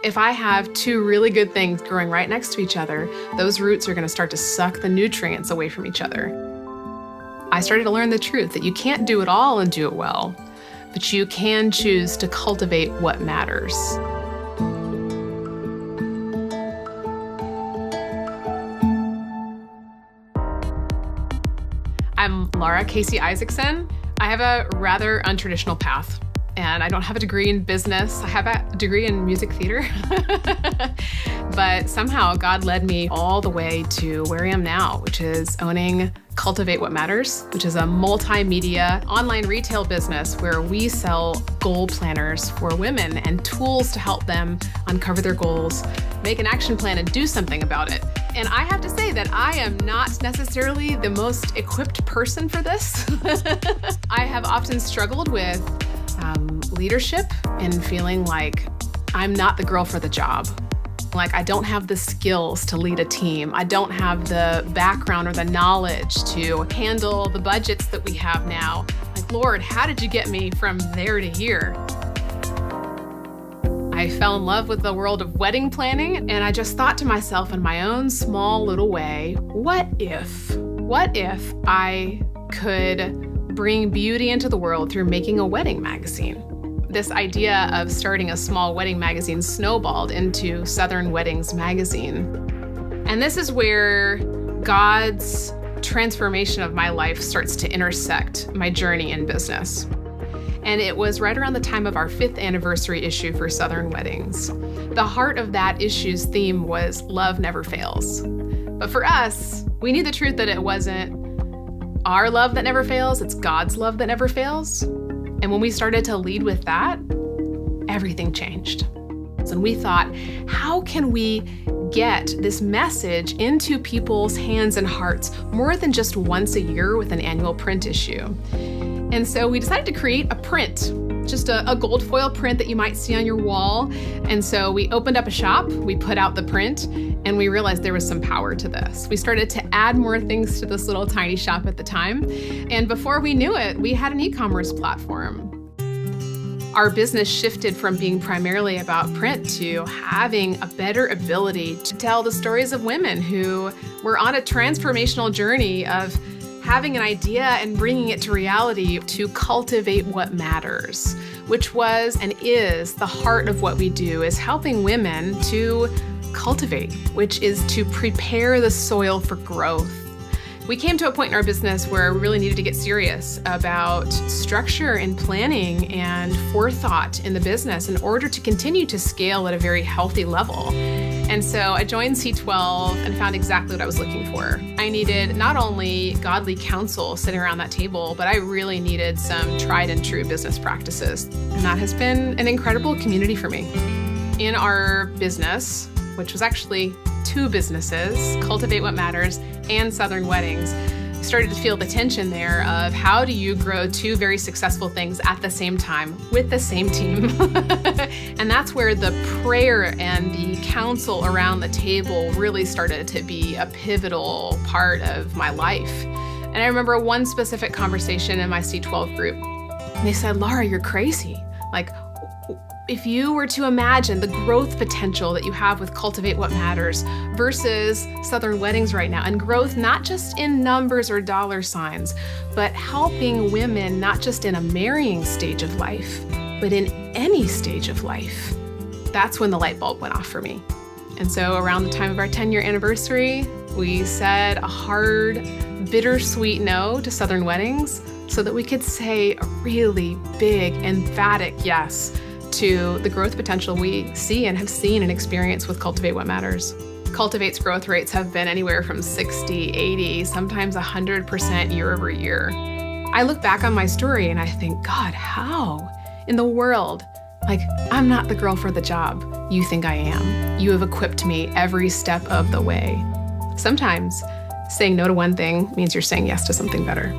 If I have two really good things growing right next to each other, those roots are going to start to suck the nutrients away from each other. I started to learn the truth that you can't do it all and do it well, but you can choose to cultivate what matters. I'm Lara Casey-Isaacson. I have a rather untraditional path, and I don't have a degree in business. I have a degree in music theater, but somehow God led me all the way to where I am now, which is owning Cultivate What Matters, which is a multimedia online retail business where we sell goal planners for women and tools to help them uncover their goals, make an action plan, and do something about it. And I have to say that I am not necessarily the most equipped person for this. I have often struggled with leadership and feeling like I'm not the girl for the job. Like I don't have the skills to lead a team. I don't have the background or the knowledge to handle the budgets that we have now. Like, Lord, how did you get me from there to here? I fell in love with the world of wedding planning, and I just thought to myself in my own small little way, what if I could bring beauty into the world through making a wedding magazine? This idea of starting a small wedding magazine snowballed into Southern Weddings magazine. And this is where God's transformation of my life starts to intersect my journey in business. And it was right around the time of our 5th anniversary issue for Southern Weddings. The heart of that issue's theme was love never fails. But for us, we knew the truth that it wasn't our love that never fails, it's God's love that never fails. And when we started to lead with that, everything changed. And we thought, how can we get this message into people's hands and hearts more than just once a year with an annual print issue? And so we decided to create a print, just a gold foil print that you might see on your wall. And so we opened up a shop, we put out the print, and we realized there was some power to this. We started to add more things to this little tiny shop at the time. And before we knew it, we had an e-commerce platform. Our business shifted from being primarily about print to having a better ability to tell the stories of women who were on a transformational journey of having an idea and bringing it to reality to cultivate what matters, which was and is the heart of what we do, is helping women to cultivate, which is to prepare the soil for growth. We came to a point in our business where we really needed to get serious about structure and planning and forethought in the business in order to continue to scale at a very healthy level. And so I joined C12 and found exactly what I was looking for. I needed not only godly counsel sitting around that table, but I really needed some tried and true business practices. And that has been an incredible community for me. In our business, which was actually 2 businesses, Cultivate What Matters and Southern Weddings, I started to feel the tension there of how do you grow 2 very successful things at the same time with the same team? And that's where the prayer and the counsel around the table really started to be a pivotal part of my life. And I remember one specific conversation in my C12 group. They said, Lara, you're crazy. Like, if you were to imagine the growth potential that you have with Cultivate What Matters versus Southern Weddings right now, and growth not just in numbers or dollar signs, but helping women not just in a marrying stage of life, but in any stage of life, that's when the light bulb went off for me. And so around the time of our 10-year anniversary, we said a hard, bittersweet no to Southern Weddings so that we could say a really big, emphatic yes to the growth potential we see and have seen and experienced with Cultivate What Matters. Cultivate's growth rates have been anywhere from 60, 80, sometimes 100% year over year. I look back on my story and I think, God, how in the world? Like, I'm not the girl for the job you think I am. You have equipped me every step of the way. Sometimes saying no to one thing means you're saying yes to something better.